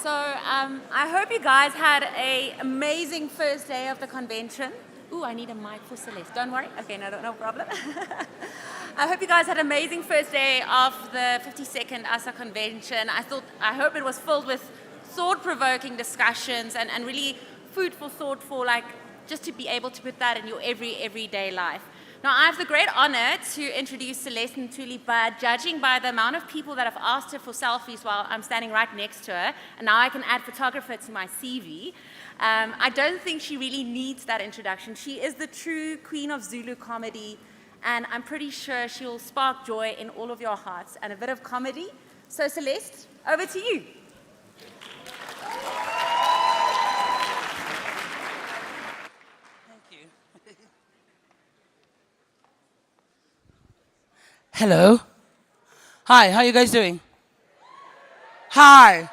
I hope you guys had an amazing first day of the convention. Ooh, I need a mic for Celeste. Don't worry. Okay, no problem. I hope you guys had an amazing first day of the 52nd ASA convention. I hope it was filled with thought-provoking discussions and really food for thought for just to be able to put that in your everyday life. Now, I have the great honor to introduce Celeste Ntuli, but judging by the amount of people that have asked her for selfies while I'm standing right next to her, and now I can add photographer to my CV, I don't think she really needs that introduction. She is the true queen of Zulu comedy, and I'm pretty sure she'll spark joy in all of your hearts and a bit of comedy. So, Celeste, over to you. Hello. Hi, how are you guys doing? Hi.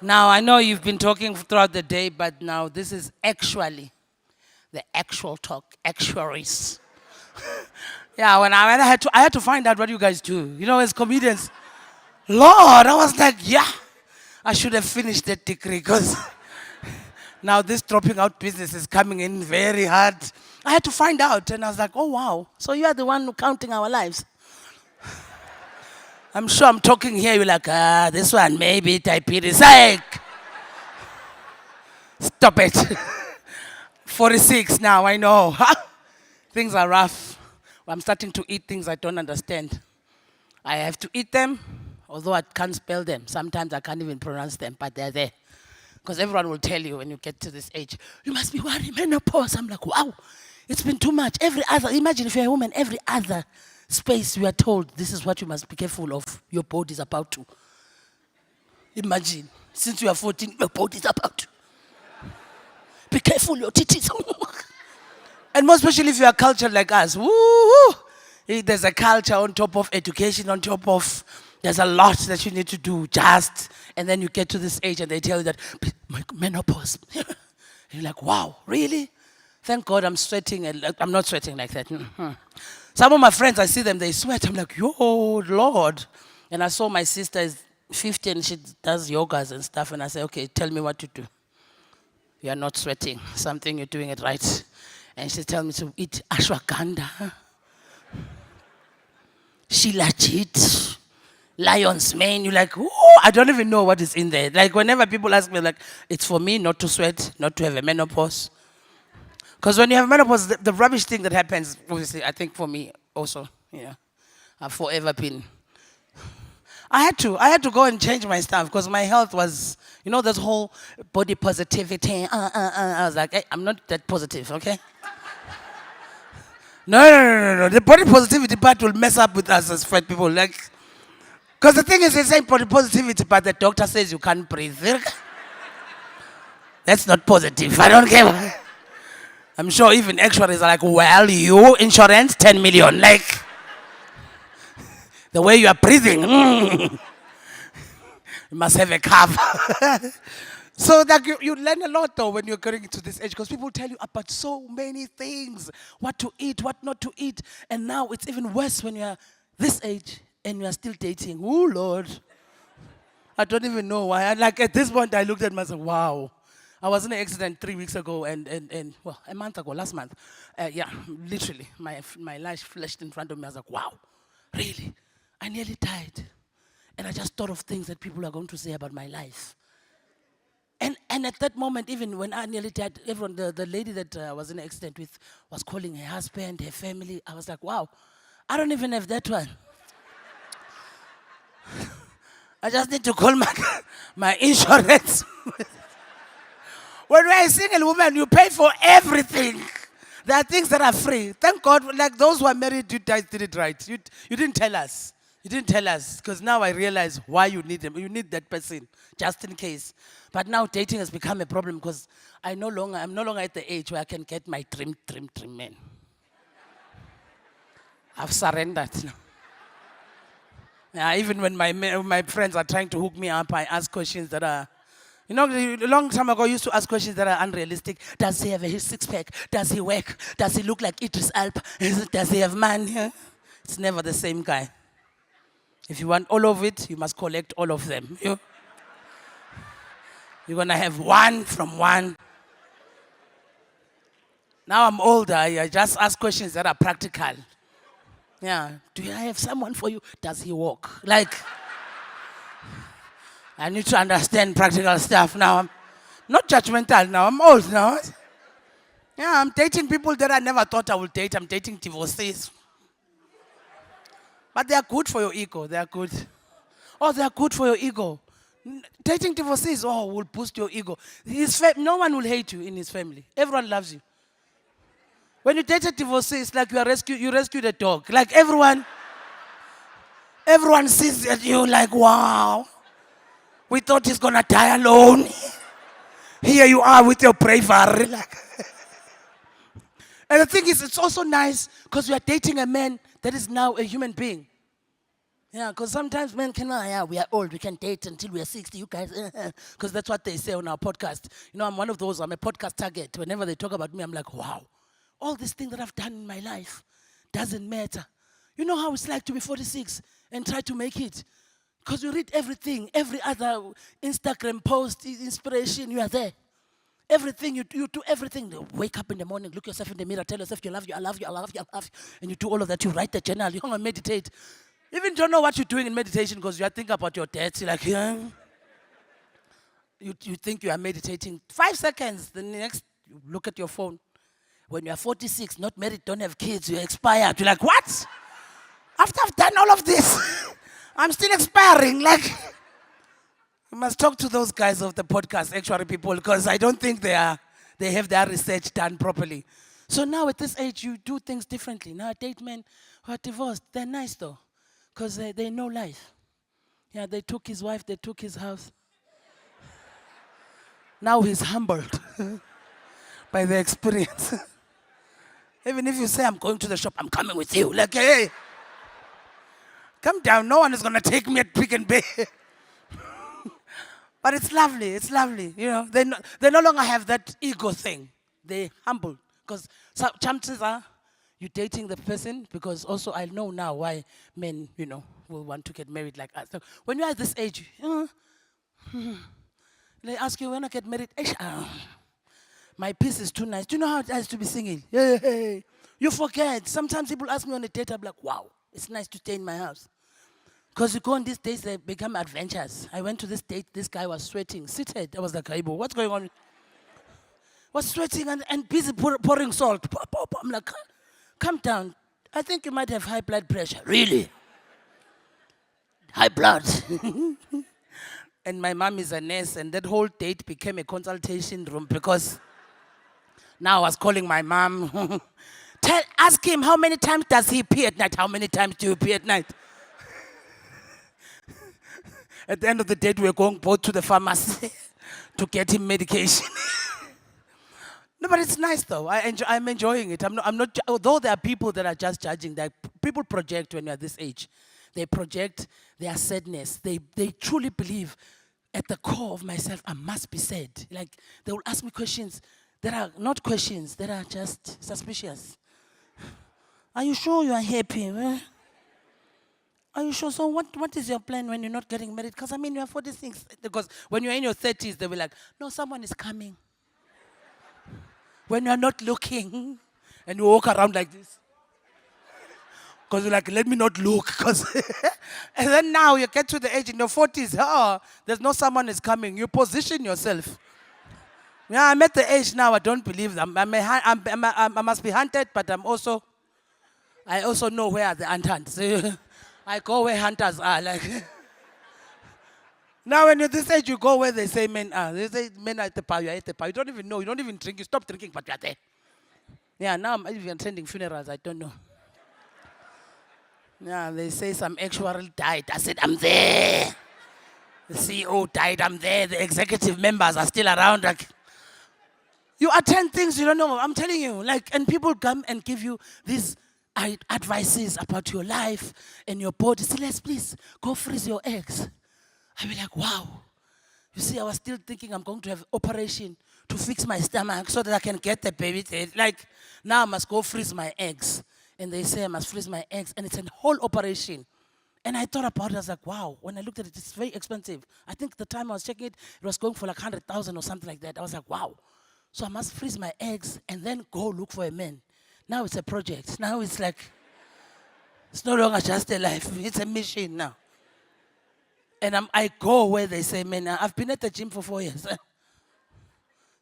Now, I know you've been talking throughout the day, but now this is actually the actual talk, actuaries. Yeah, when I had to find out what you guys do. You know, as comedians, Lord, I was like, yeah, I should have finished that degree because now this dropping out business is coming in very hard. I had to find out, and I was like, oh, wow. So you are the one counting our lives. I'm sure I'm talking here, you're like, this one, maybe diabetes. Like, stop it. 46 now, I know. Things are rough. I'm starting to eat things I don't understand. I have to eat them, although I can't spell them. Sometimes I can't even pronounce them, but they're there. Because everyone will tell you when you get to this age, you must be worried, menopause. I'm like, wow, it's been too much. Imagine if you're a woman, every other space you are told, this is what you must be careful of. Your body is about to. Imagine, since you are 14, your body is about to. Be careful, your titties. And most especially if you are cultured like us. Woo! There's a culture on top of education, on top of, there's a lot that you need to do just, and then you get to this age and they tell you that, menopause. You're like, wow, really? Thank God I'm sweating, and I'm not sweating like that. Mm-hmm. Some of my friends, I see them, they sweat. I'm like, yo, Lord. And I saw my sister is 50 and she does yogas and stuff, and I say, okay, tell me what to do. You are not sweating. Something, you're doing it right. And she tells me to eat ashwagandha, shilajit, lion's mane. You're like, oh, I don't even know what is in there. Like, whenever people ask me, like, it's for me not to sweat, not to have a menopause. Because when you have menopause, the rubbish thing that happens, obviously, I think for me also, I've forever been. I had to go and change my stuff because my health was, this whole body positivity. I was like, hey, I'm not that positive, okay? No. The body positivity part will mess up with us as fat people. Because the thing is, it's saying body positivity, but the doctor says you can't breathe. That's not positive. I don't care. I'm sure even actuaries are like, well, you, insurance, 10 million. Like, the way you are breathing, you must have a cover. So that you learn a lot though when you're getting to this age, because people tell you about so many things, what to eat, what not to eat. And now it's even worse when you're this age and you're still dating. Oh, Lord. I don't even know why. At this point, I looked at myself, wow. I was in an accident 3 weeks ago and a month ago, last month. Literally, my life flashed in front of me. I was like, wow, really? I nearly died. And I just thought of things that people are going to say about my life. And at that moment, even when I nearly died, everyone, the lady that I was in an accident with was calling her husband, her family. I was like, wow, I don't even have that one. I just need to call my insurance. When you're a single woman, you pay for everything. There are things that are free. Thank God, like those who are married, you guys did it right. You didn't tell us. You didn't tell us, because now I realize why you need them. You need that person, just in case. But now dating has become a problem because I'm no longer at the age where I can get my dream man. I've surrendered now. Yeah, even when my friends are trying to hook me up, I ask questions that are, a long time ago, I used to ask questions that are unrealistic. Does he have a six-pack? Does he work? Does he look like Idris Elba? Does he have money? It's never the same guy. If you want all of it, you must collect all of them. You're going to have one from one. Now I'm older, I just ask questions that are practical. Yeah. Do I have someone for you? Does he walk? Like, I need to understand practical stuff now. I'm not judgmental now. I'm old now. Yeah, I'm dating people that I never thought I would date. I'm dating divorcees. But they are good for your ego. They are good. Oh, they are good for your ego. Dating divorcees, will boost your ego. No one will hate you in his family. Everyone loves you. When you date a divorcee, it's like you rescued a dog. Like everyone sees at you like, wow. We thought he's gonna die alone. Here you are with your bravery. Like. And the thing is, it's also nice because you are dating a man that is now a human being. Yeah, because sometimes men can, we are old, we can date until we are 60, you guys, because that's what they say on our podcast. I'm one of those, I'm a podcast target. Whenever they talk about me, I'm like, wow, all these things that I've done in my life doesn't matter. You know how it's like to be 46 and try to make it? Because you read everything, every other Instagram post, inspiration, you are there. Everything, you do everything. You wake up in the morning, look yourself in the mirror, tell yourself you love you, I love you, I love you, I love you. And you do all of that, you write the journal, you meditate. Even don't know what you're doing in meditation because you are thinking about your death. You're like, you think you are meditating. 5 seconds, the next, you look at your phone. When you are 46, not married, don't have kids, you're expired. You're like, what? After I've done all of this, I'm still expiring. Like, you must talk to those guys of the podcast, actuary people, because I don't think they have their research done properly. So now at this age, you do things differently. Now, date men who are divorced, they're nice though. Because they know life. Yeah, they took his wife, they took his house. Now he's humbled by the experience. Even if you say, I'm going to the shop, I'm coming with you. Like, hey, come down. No one is going to take me at Pick and Pay. But it's lovely. It's lovely. They no longer have that ego thing. They humble. Because chances are, you're dating the person, because also I know now why men, will want to get married like us. So when you're at this age, they ask you, when I get married, my piece is too nice. Do you know how it is to be singing? Yeah. You forget. Sometimes people ask me on a date, I'm like, wow, it's nice to stay in my house. Because you go on these dates, they become adventures. I went to this date, this guy was sweating, seated. I was like, Aibo, what's going on? Was sweating and busy pouring salt. I'm like, calm down. I think you might have high blood pressure. Really? High blood. And my mom is a nurse, and that whole date became a consultation room because now I was calling my mom. Ask him, how many times does he pee at night? How many times do you pee at night? At the end of the date, we were going both to the pharmacy to get him medication. No, but it's nice though. I'm enjoying it. I'm not. Although there are people that are just judging. That people project when you're this age. They project their sadness. They truly believe, at the core of myself, I must be sad. Like they will ask me questions that are not questions. That are just suspicious. Are you sure you are happy? Are you sure? So what is your plan when you're not getting married? Because you're 46. Because when you're in your 30s, they'll be like, no, someone is coming. When you're not looking and you walk around like this. Because you're like, let me not look. And then now you get to the age in your 40s, there's no someone is coming. You position yourself. Yeah, I'm at the age now, I don't believe them. I must be hunted, but I also know where the hunters. I go where hunters are. Like. Now, when you're this age, you go where they say men are. They say men are at the power, you're at the power. You don't even know. You don't even drink. You stop drinking, but you're there. Yeah, now I'm even attending funerals. I don't know. Yeah, they say some actual died. I said, I'm there. The CEO died. I'm there. The executive members are still around. Like, you attend things you don't know. I'm telling you. Like, and people come and give you these advices about your life and your body. Say, let's please go freeze your eggs. I'll be like, wow. You see, I was still thinking I'm going to have operation to fix my stomach so that I can get the baby. Like, now I must go freeze my eggs. And they say I must freeze my eggs. And it's a whole operation. And I thought about it, I was like, wow, when I looked at it, it's very expensive. I think the time I was checking it, it was going for like 100,000 or something like that. I was like, wow. So I must freeze my eggs and then go look for a man. Now it's a project. Now it's like, it's no longer just a life, it's a mission now. And I go where they say, man, I've been at the gym for 4 years.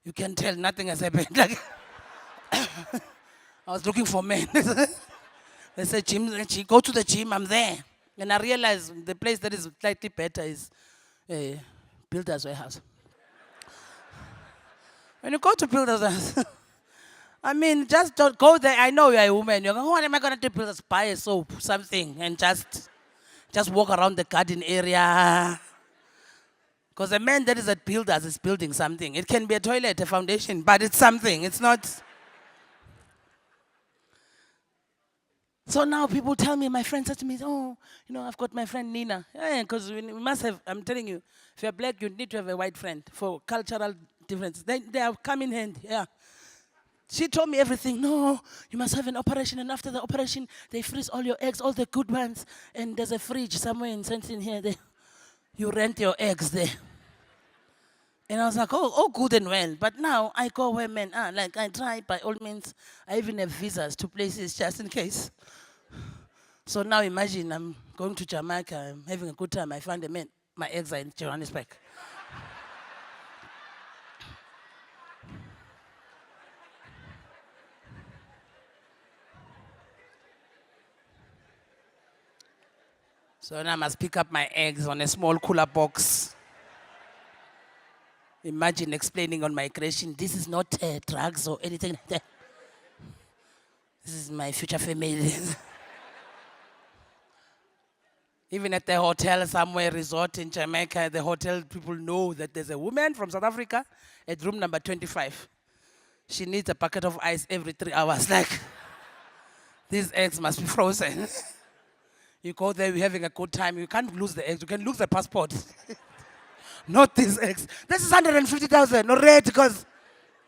You can tell nothing has happened. Like, I was looking for men. They said, gym, go to the gym, I'm there. And I realized the place that is slightly better is Builder's Warehouse. When you go to Builder's Warehouse, I mean, just don't go there. I know you're a woman. You're going, what am I going to do? Builders, buy a soap, something, and just walk around the garden area. Because a man that is at Builders is building something. It can be a toilet, a foundation, but it's something. It's not. So now people tell me, my friend said to me, oh, I've got my friend Nina. Yeah, because we must have, I'm telling you, if you're black, you need to have a white friend for cultural differences. They are come in hand, yeah. She told me everything. No, you must have an operation, and after the operation, they freeze all your eggs, all the good ones, and there's a fridge somewhere in here. You rent your eggs there. And I was like, oh, good and well. But now I go where men are. Like I try by all means. I even have visas to places just in case. So now imagine I'm going to Jamaica, I'm having a good time. I find a man, my eggs are in Johannesburg. So now I must pick up my eggs on a small cooler box. Imagine explaining on migration, this is not drugs or anything like that. This is my future family. Even at the hotel somewhere, resort in Jamaica, the hotel people know that there's a woman from South Africa at room number 25. She needs a bucket of ice every 3 hours. Like, these eggs must be frozen. You go there, you're having a good time. You can't lose the eggs. You can lose the passport. Not these eggs. This is 150,000 already because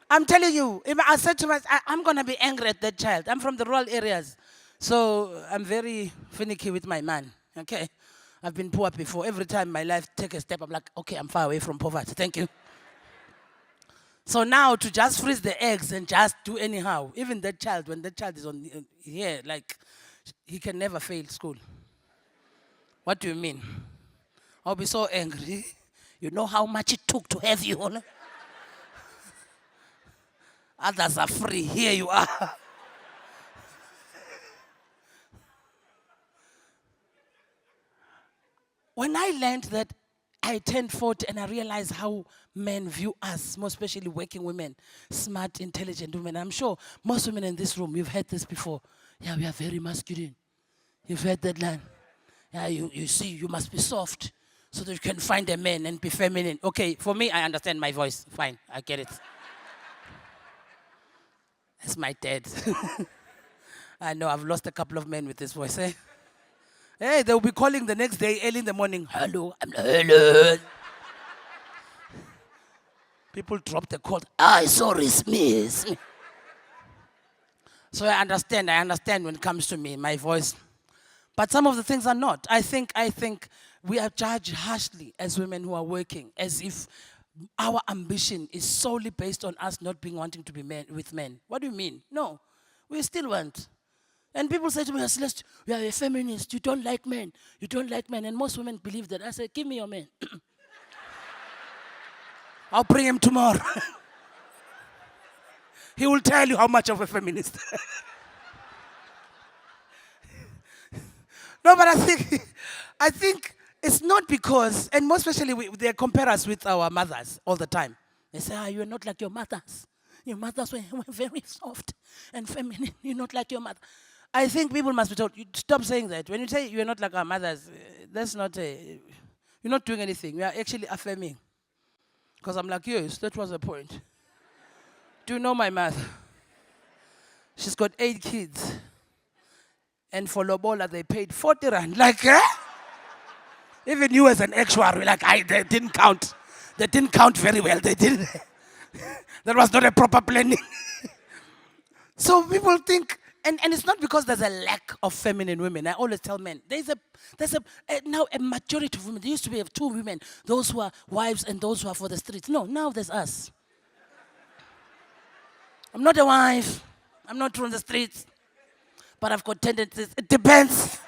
I'm telling you, I said to myself, I'm going to be angry at that child. I'm from the rural areas. So I'm very finicky with my man. Okay? I've been poor before. Every time my life take a step, I'm like, okay, I'm far away from poverty. Thank you. So now to just freeze the eggs and just do anyhow, even that child, when that child is on here, like, he can never fail school. What do you mean? I'll be so angry. You know how much it took to have you on? Others are free. Here you are. When I learned that, I turned 40 and I realized how men view us, more especially working women, smart, intelligent women. I'm sure most women in this room, you've heard this before. Yeah, we are very masculine. You've heard that line. Yeah, you see, you must be soft so that you can find a man and be feminine. Okay, for me, I understand my voice. Fine, I get it. That's my dad. I know, I've lost a couple of men with this voice, eh? Hey, they'll be calling the next day, early in the morning. Hello, I'm Helen. People drop the call. Sorry, it's me. So I understand when it comes to me, my voice. But some of the things are not. I think we are judged harshly as women who are working, as if our ambition is solely based on us not being wanting to be with men. What do you mean? No, we still want. And people say to me, Celeste, you are a feminist, you don't like men. You don't like men. And most women believe that. I say, give me your man. I'll bring him tomorrow. He will tell you how much of a feminist. No, but I think it's not because, and more especially they compare us with our mothers all the time. They say, you're not like your mothers. Your mothers were very soft and feminine. You're not like your mother. I think people must be told, you stop saying that. When you say you're not like our mothers, that's not you're not doing anything. You are actually affirming. Because I'm like, yes, that was the point. Do you know my mother? She's got 8 kids. And for Lobola, they paid 40 rand. Like, even you as an actuary, like, they didn't count. They didn't count very well. They didn't. That was not a proper planning. So people think And it's not because there's a lack of feminine women. I always tell men, now a majority of women. There used to be two women, those who are wives and those who are for the streets. No, now there's us. I'm not a wife. I'm not from the streets. But I've got tendencies. It depends.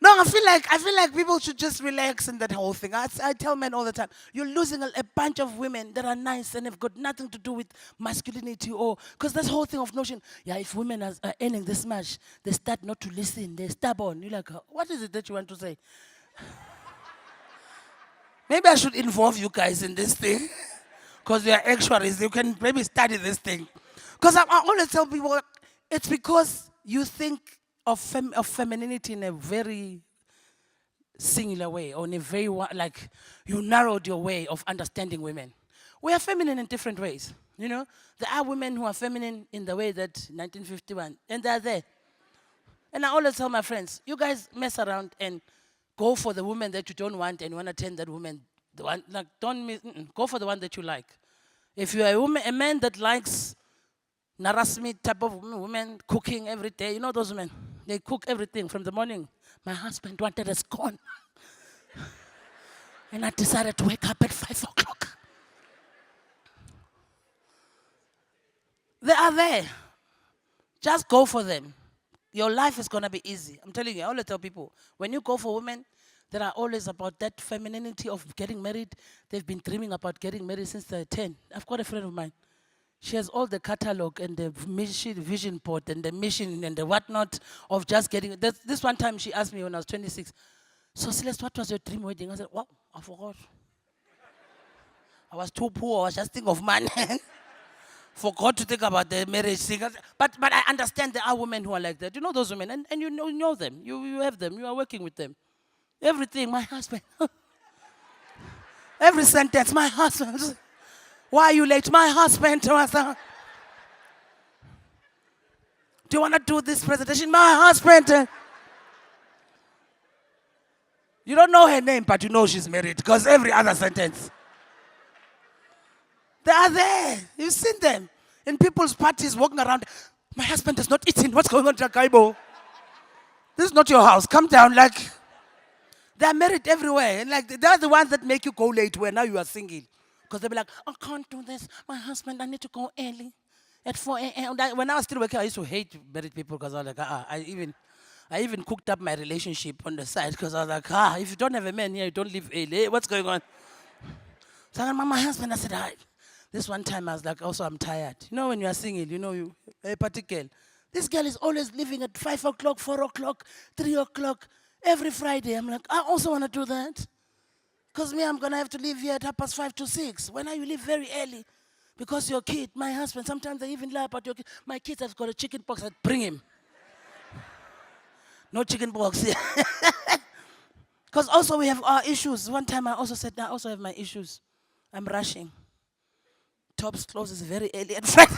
No, I feel like people should just relax in that whole thing. I tell men all the time, you're losing a bunch of women that are nice and have got nothing to do with masculinity, or because this whole thing of notion, yeah, if women are earning this much, they start not to listen, they're stubborn. You're like, what is it that you want to say? Maybe I should involve you guys in this thing, because you're actuaries. You can maybe study this thing. Because I always tell people, it's because you think of femininity in a very singular way, or in a very, like, you narrowed your way of understanding women. We are feminine in different ways, you know? There are women who are feminine in the way that 1951, and they're there. And I always tell my friends, you guys mess around and go for the woman that you don't want and you want to turn that woman, the one, like, go for the one that you like. If you're a man that likes Narasmi type of women cooking every day, you know those women, they cook everything from the morning. My husband wanted a scone. And I decided to wake up at 5 o'clock. They are there. Just go for them. Your life is going to be easy. I'm telling you, I always tell people, when you go for women that are always about that femininity of getting married, they've been dreaming about getting married since they're 10. I've got a friend of mine. She has all the catalog and the vision board and the mission and the whatnot of just getting. This one time she asked me when I was 26, so Celeste, what was your dream wedding? I said, wow, I forgot. I was too poor. I was just thinking of money. Forgot to think about the marriage thing. But I understand there are women who are like that. You know those women, and you know them. You have them. You are working with them. Everything, my husband. Every sentence, my husband. Why are you late? My husband. Do you want to do this presentation? My husband. You don't know her name, but you know she's married because every other sentence. They are there. You've seen them in people's parties walking around. My husband is not eating. What's going on, Jakaibo? This is not your house. Come down. Like, they're married everywhere. And like, they're the ones that make you go late where now you are single. Because they'll be like, I can't do this. My husband, I need to go early at 4 a.m. When I was still working, I used to hate married people because I was like, I even cooked up my relationship on the side because I was like, if you don't have a man here, you don't live early. Hey, what's going on? So my husband, I said, hi. This one time I was like, also I'm tired. You know when you are single, you know, you a particular girl. This girl is always leaving at 5 o'clock, 4 o'clock, 3 o'clock, every Friday. I'm like, I also want to do that. Because me, I'm going to have to leave here at 5:30 to 6. When are you leave very early? Because your kid, my husband, sometimes they even lie about your kid. My kid has got a chicken pox, I'd bring him. No chicken pox here. Because also we have our issues. One time I also said, I also have my issues. I'm rushing. Tops closes very early at Friday.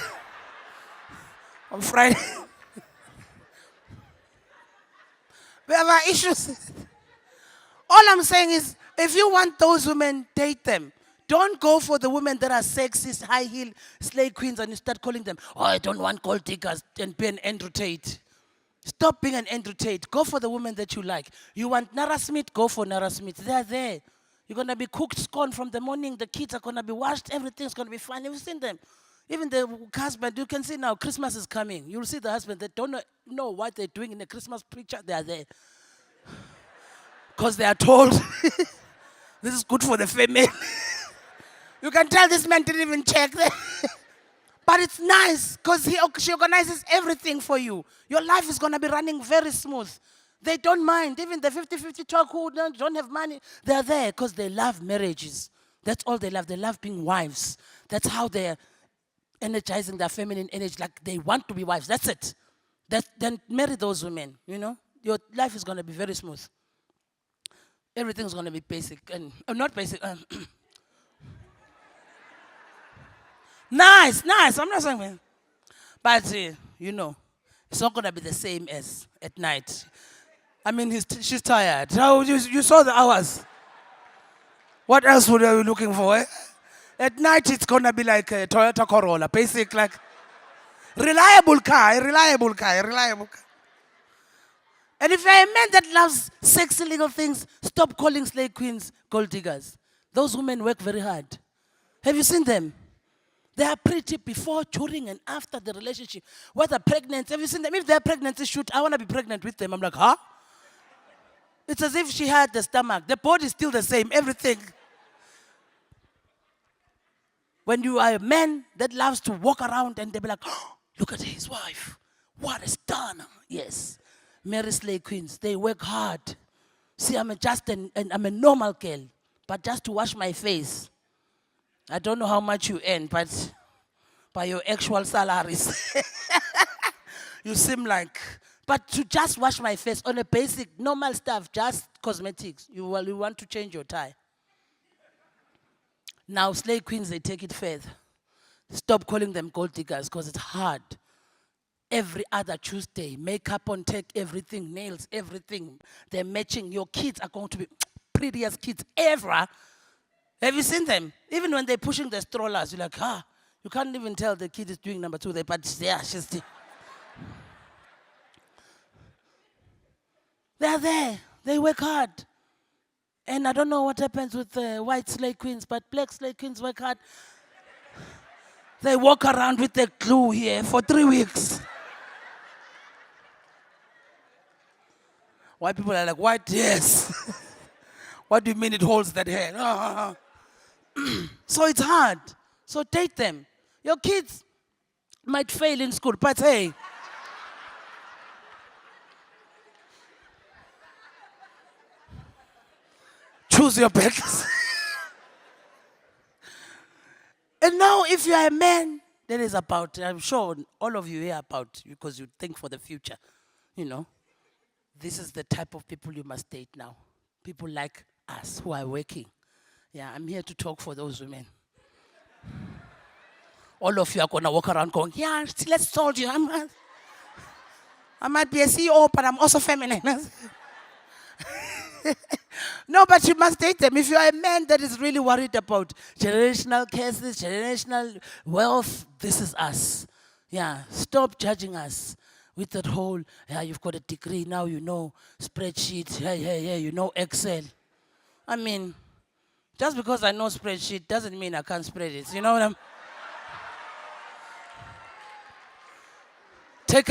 On Friday. We have our issues. All I'm saying is, if you want those women, date them. Don't go for the women that are sexist, high heel, slay queens, and you start calling them, oh, I don't want gold diggers, and be an Andrew Tate. Stop being an Andrew Tate. Go for the women that you like. You want Nara Smith, go for Nara Smith. They're there. You're going to be cooked scone from the morning. The kids are going to be washed. Everything's going to be fine. You've seen them. Even the husband, you can see now, Christmas is coming. You'll see the husband that don't know what they're doing in the Christmas picture. They are there. Because they are told, this is good for the family. You can tell this man didn't even check that. But it's nice because she organizes everything for you. Your life is going to be running very smooth. They don't mind. Even the 50-50 talk who don't have money, they're there because they love marriages. That's all they love. They love being wives. That's how they're energizing their feminine energy. Like they want to be wives. That's it. Then marry those women, you know. Your life is going to be very smooth. Everything's going to be basic. And not basic. Nice. I'm not saying, but you know, it's not going to be the same as at night. I mean, she's tired. How you saw the hours. What else were you looking for? Eh? At night, it's going to be like a Toyota Corolla, basic, like reliable car, reliable car, reliable car. And if you're a man that loves sexy little things, stop calling slave queens gold diggers. Those women work very hard. Have you seen them? They are pretty before, during, and after the relationship. Whether pregnant, have you seen them? If they're pregnant, they shoot, I want to be pregnant with them. I'm like, huh? It's as if she had the stomach. The body is still the same, everything. When you are a man that loves to walk around and they be like, oh, look at his wife. What a stunner. Yes. Mary slave queens, they work hard. See, I'm a normal girl, but just to wash my face. I don't know how much you earn, but by your actual salaries, you seem like. But to just wash my face on a basic, normal stuff, just cosmetics, you want to change your tie. Now, slave queens, they take it further. Stop calling them gold diggers because it's hard. Every other Tuesday, makeup on, take everything, nails, everything. They're matching. Your kids are going to be prettiest kids ever. Have you seen them? Even when they're pushing the strollers, you're like, you can't even tell the kid is doing number 2 there, but yeah, she's there. They're there. They work hard. And I don't know what happens with the white slave queens, but black slave queens work hard. They walk around with the glue here for 3 weeks. White people are like, white? Yes. What do you mean it holds that hair? So it's hard. So date them. Your kids might fail in school, but hey. Choose your battles. And now if you are a man, that is about, I'm sure all of you hear about, because you think for the future, this is the type of people you must date now. People like us who are working. Yeah, I'm here to talk for those women. All of you are going to walk around going, yeah, let's told you. I might be a CEO, but I'm also feminine. No, but you must date them. If you are a man that is really worried about generational cases, generational wealth, this is us. Yeah, stop judging us with that whole, yeah, you've got a degree, now you know spreadsheet, yeah, you know Excel. I mean, just because I know spreadsheet doesn't mean I can't spread it. You know what I'm... Take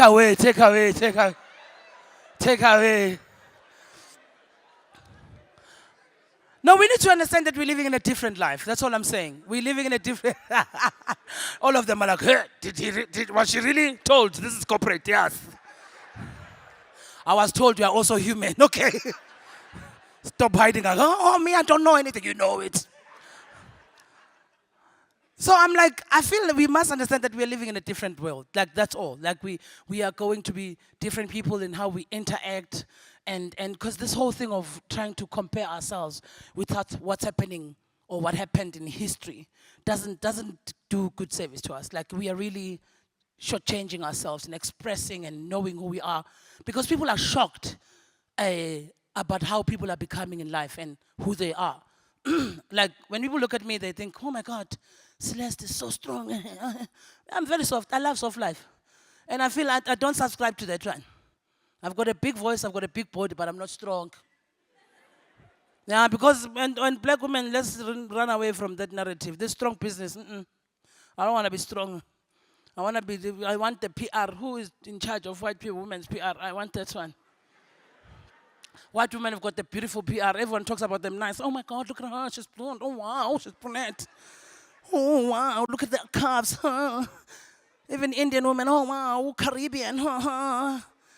away. No, we need to understand that we're living in a different life. That's all I'm saying. We're living in a different... All of them are like, hey, was she really told? This is corporate, yes. I was told you are also human. Okay. Stop hiding. Oh, me, I don't know anything. You know it. So I'm like, I feel that we must understand that we're living in a different world. Like, that's all. Like, we are going to be different people in how we interact. And because this whole thing of trying to compare ourselves with what's happening or what happened in history doesn't do good service to us. Like, we are really shortchanging ourselves and expressing and knowing who we are. Because people are shocked about how people are becoming in life and who they are. Like, when people look at me, they think, oh my God, Celeste is so strong. I'm very soft. I love soft life. And I feel I don't subscribe to that one. I've got a big voice, I've got a big body, but I'm not strong. Yeah, because when black women, let's run away from that narrative. This strong business, I don't want to be strong. I want the PR. Who is in charge of white people, women's PR? I want that one. White women have got the beautiful PR. Everyone talks about them nice. Oh my God, look at her, she's blonde. Oh wow, she's brunette. Oh wow, look at the calves. Even Indian women, oh wow, Caribbean.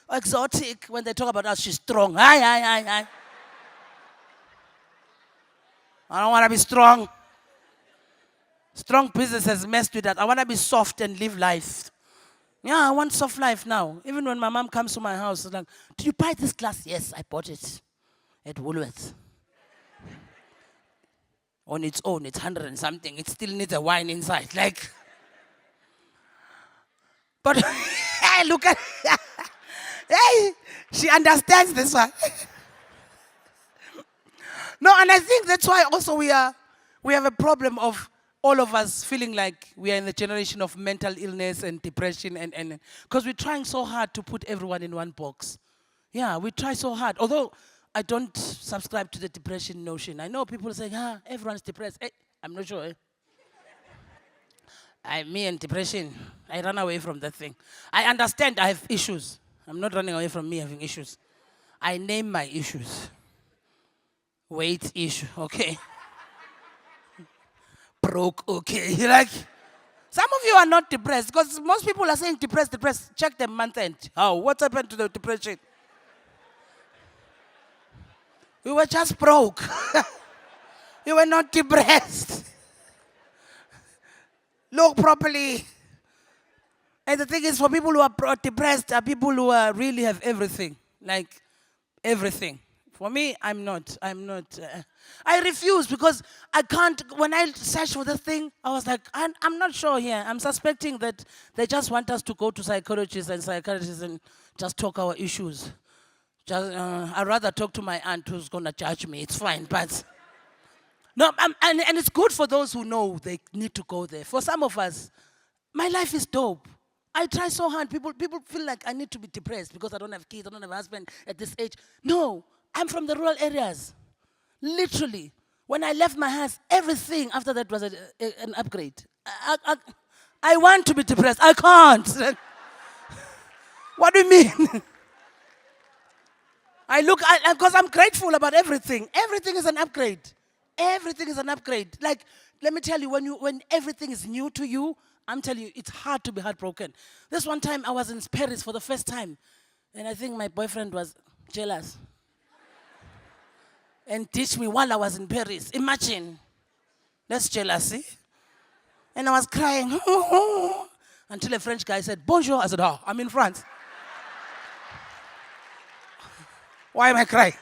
Exotic. When they talk about us, she's strong. I don't want to be strong. Strong business has messed with that. I want to be soft and live life. Yeah, I want soft life now. Even when my mom comes to my house, she's like, did you buy this glass? Yes, I bought it at Woolworths. On its own, it's 100 and something. It still needs a wine inside. Like, but look at, hey, she understands this one. No, and I think that's why also we have a problem of all of us feeling like we are in the generation of mental illness and depression and because we're trying so hard to put everyone in one box. Yeah, we try so hard. Although I don't subscribe to the depression notion. I know people say, everyone's depressed. I'm not sure. Me and depression, I run away from that thing. I understand I have issues. I'm not running away from me having issues. I name my issues. Weight issue, okay. Broke, okay. Like, some of you are not depressed because most people are saying depressed, depressed. Check the month end. What's happened to the depression? You were just broke. You were not depressed. Look properly. And the thing is, for people who are depressed, are people who really have everything. Like, everything. For me, I'm not. I refuse because I can't. When I searched for this thing, I was like, I'm not sure here. I'm suspecting that they just want us to go to psychologists and psychiatrists and just talk our issues. I'd rather talk to my aunt who's going to judge me. It's fine, but... No, and it's good for those who know they need to go there. For some of us, my life is dope. I try so hard. People feel like I need to be depressed because I don't have kids, I don't have a husband at this age. No, I'm from the rural areas. Literally. When I left my house, everything after that was an upgrade. I want to be depressed. I can't. What do you mean? Because I'm grateful about everything. Everything is an upgrade. Everything is an upgrade. Like, let me tell you, when everything is new to you, I'm telling you, it's hard to be heartbroken. This one time, I was in Paris for the first time, and I think my boyfriend was jealous and ditched me while I was in Paris. Imagine. That's jealousy. And I was crying until a French guy said, "Bonjour." I said, I'm in France. Why am I crying?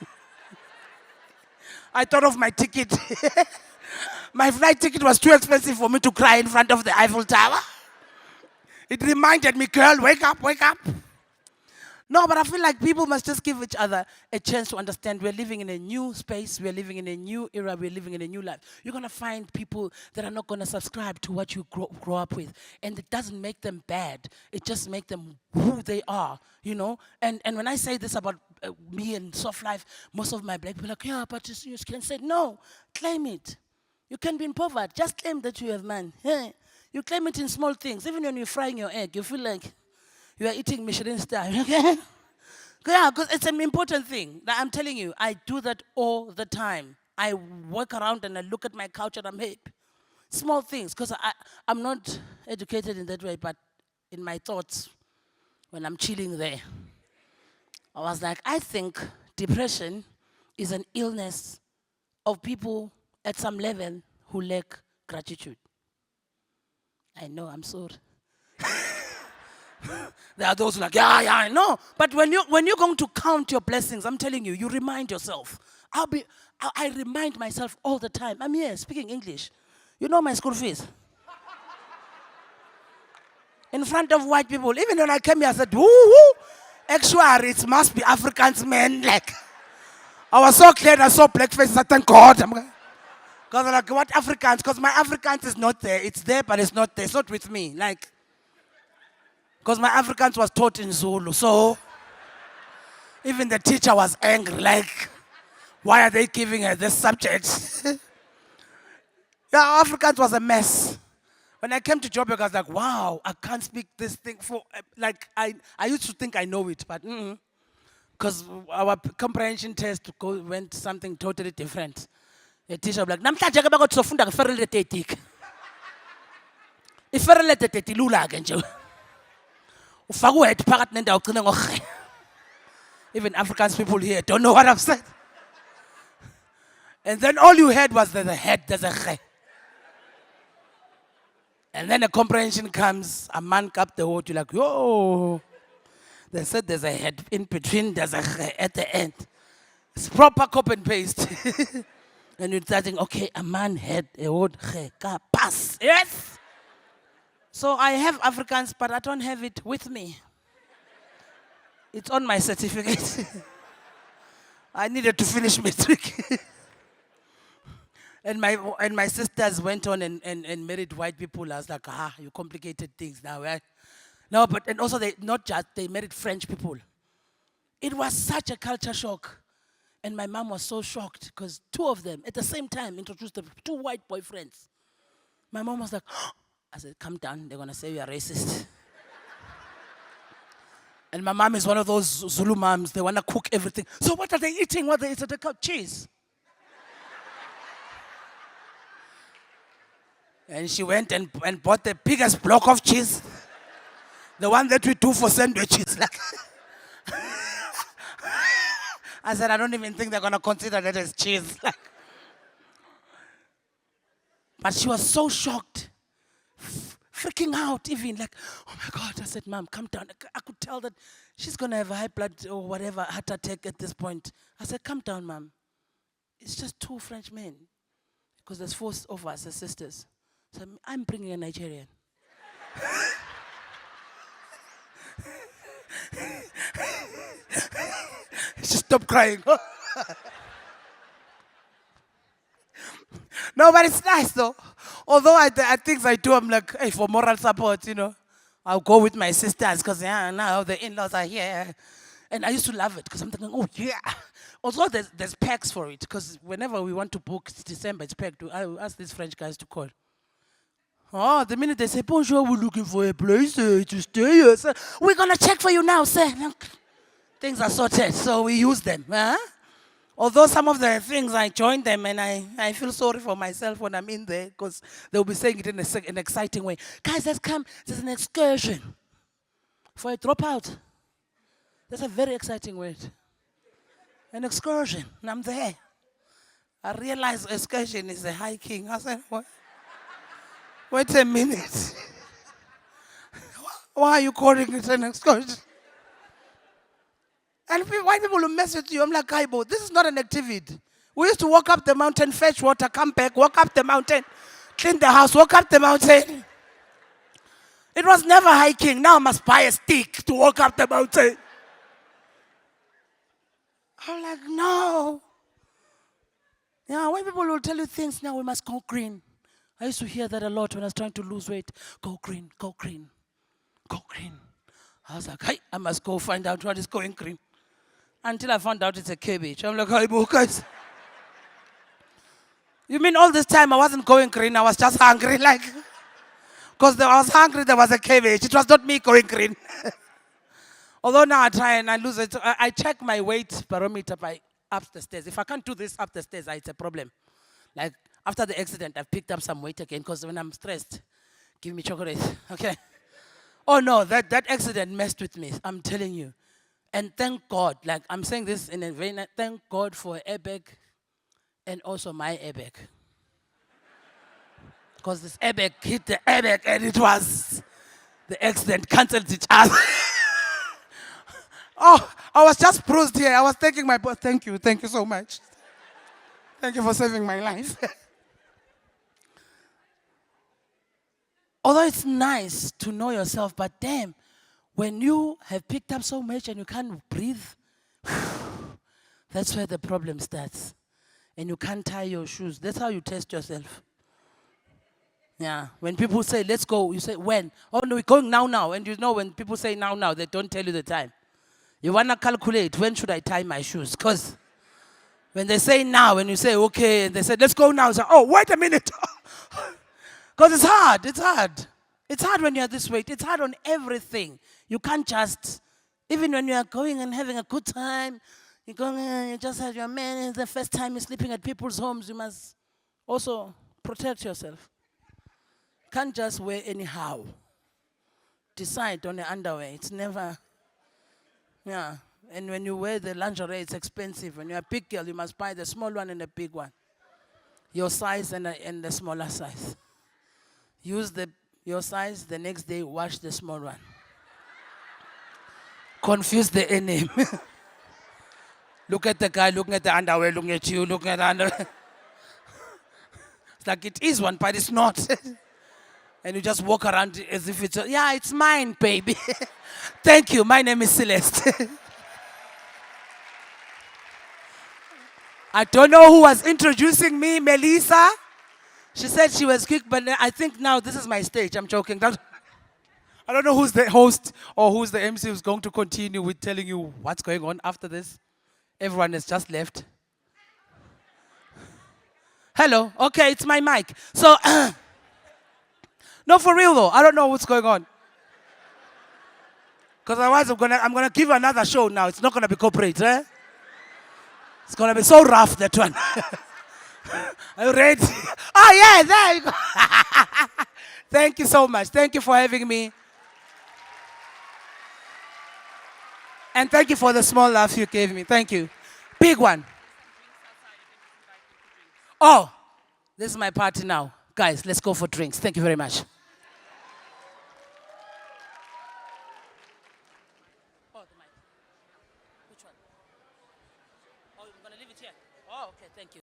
I thought of my ticket. My flight ticket was too expensive for me to cry in front of the Eiffel Tower. It reminded me, girl, wake up, wake up. No, but I feel like people must just give each other a chance to understand we're living in a new space, we're living in a new era, we're living in a new life. You're going to find people that are not going to subscribe to what you grow up with. And it doesn't make them bad. It just makes them who they are, you know? And when I say this about me and soft life, most of my black people are like, yeah, but you can say, no, claim it. You can be in poverty. Just claim that you have man. Yeah. You claim it in small things. Even when you're frying your egg, you feel like you are eating Michelin star. Okay? Yeah, because it's an important thing. I'm telling you, I do that all the time. I walk around and I look at my couch and I'm hip. Small things, because I'm not educated in that way, but in my thoughts, when I'm chilling there, I was like, I think depression is an illness of people at some level who lack gratitude. I know, I'm sorry. There are those who are like, yeah, I know. But when you're going to count your blessings, I'm telling you, you remind yourself. I remind myself all the time. I'm here speaking English. You know my school fees. In front of white people. Even when I came here, I said, woo. Actually, it must be Africans, man. Like, I was so glad I saw black faces. I thank God. Because I'm like, what Africans? Because my Africans is not there. It's there, but it's not there. It's not with me. Like, because my Africans was taught in Zulu. So, even the teacher was angry. Like, why are they giving her this subject? Yeah, Africans was a mess. When I came to Joburg, I was like, wow, I can't speak this thing for, like, I used to think I know it, but because our comprehension test went something totally different. The teacher was like, namhlanje ke bakothi sofunda ngeferele tetik. Iferele tetik lula ke nje. Ufaka uhead phakathi nendawo ugcine ngorhe. Even Africans people here don't know what I've said. And then all you heard was there's a head, there's a khe. And then a comprehension comes, a man cup the word, you're like, yo. They said there's a head in between, there's a khe at the end. It's proper copy and paste. And you're starting, okay, a man had a word, khe, ka, pass. Yes? So I have Afrikaans, but I don't have it with me. It's on my certificate. I needed to finish matric. And my sisters went on and married white people. I was like, you complicated things now, right? No, but and also they married French people. It was such a culture shock. And my mom was so shocked because two of them at the same time introduced them, two white boyfriends. My mom was like, I said, calm down, they're gonna say you are racist. And my mom is one of those Zulu moms, they wanna cook everything. So what are they eating? What are they eating? They got cheese. And she went and bought the biggest block of cheese. The one that we do for sandwiches. Like I said, I don't even think they're gonna consider that as cheese. Like, but she was so shocked, freaking out even, like, oh my God. I said, Mom, calm down. I could tell that she's gonna have a high blood or whatever, heart attack at this point. I said, calm down, Mom. It's just two French men. Because there's four of us as sisters. So I'm bringing a Nigerian. She stopped crying. No, but it's nice though. Although I things I do, I'm like, hey, for moral support, I'll go with my sisters because now the in-laws are here. And I used to love it because I'm thinking, oh yeah. Also, there's packs for it because whenever we want to book, it's December, it's packed. I will ask these French guys to call. Oh, the minute they say, bonjour, we're looking for a place to stay. So we're going to check for you now, sir. Things are sorted, so we use them. Huh? Although some of the things I join them and I feel sorry for myself when I'm in there because they'll be saying it in an exciting way. Guys, let's come. There's an excursion for a dropout. That's a very exciting word. An excursion. And I'm there. I realize excursion is a hiking. I said, what? Wait a minute. Why are you calling it an excursion? And white people will mess with you. I'm like, Kaibo, this is not an activity. We used to walk up the mountain, fetch water, come back, walk up the mountain, clean the house, walk up the mountain. It was never hiking. Now I must buy a stick to walk up the mountain. I'm like, no. Yeah, white people will tell you things now, we must go green. I used to hear that a lot when I was trying to lose weight. Go green, go green, go green. I was like, hey, I must go find out what is going green. Until I found out it's a cabbage. I'm like, hey, guys. You mean all this time I wasn't going green, I was just hungry, like. Because I was hungry, there was a cabbage. It was not me going green. Although now I try and I lose it. I check my weight barometer by up the stairs. If I can't do this up the stairs, it's a problem. Like, after the accident, I've picked up some weight again because when I'm stressed, give me chocolate, okay? Oh no, that accident messed with me, I'm telling you. And thank God, like I'm saying this in a vein, thank God for airbag and also my airbag. Because this airbag hit the airbag and the accident cancelled each other. Oh, I was just bruised here. I was taking my boss. Thank you so much. Thank you for saving my life. Although it's nice to know yourself, but damn, when you have picked up so much and you can't breathe, that's where the problem starts. And you can't tie your shoes. That's how you test yourself. Yeah. When people say, let's go, you say, when? Oh, no, we're going now. And you know when people say now, they don't tell you the time. You want to calculate, when should I tie my shoes? Because when they say now, and you say, okay, and they say, let's go now, say, oh, wait a minute. Because it's hard. It's hard when you're this weight. It's hard on everything. You can't just, even when you are going and having a good time, you're going, you just have your man, it's the first time you're sleeping at people's homes, you must also protect yourself. Can't just wear anyhow. Decide on the underwear. It's never, yeah. And when you wear the lingerie, it's expensive. When you're a big girl, you must buy the small one and the big one. Your size and the smaller size. Use your size, the next day wash the small one. Confuse the enemy. Look at the guy, looking at the underwear, looking at you, looking at the underwear. It's like it is one, but it's not. And you just walk around as if it's, it's mine, baby. Thank you, my name is Celeste. I don't know who was introducing me, Melissa. She said she was quick, but I think now this is my stage. I'm joking. I don't know who's the host or who's the MC who's going to continue with telling you what's going on after this. Everyone has just left. Hello. Okay, it's my mic. So, no, for real though. I don't know what's going on. Because otherwise I'm gonna give you another show now. It's not gonna be corporate, eh? It's gonna be so rough, that one. Are you ready? Oh yeah, there you go. Thank you so much. Thank you for having me. And thank you for the small laugh you gave me. Thank you. Big one. Oh, this is my party now. Guys, let's go for drinks. Thank you very much. Oh, the mic. Which one? Oh, you're going to leave it here? Oh, okay, thank you.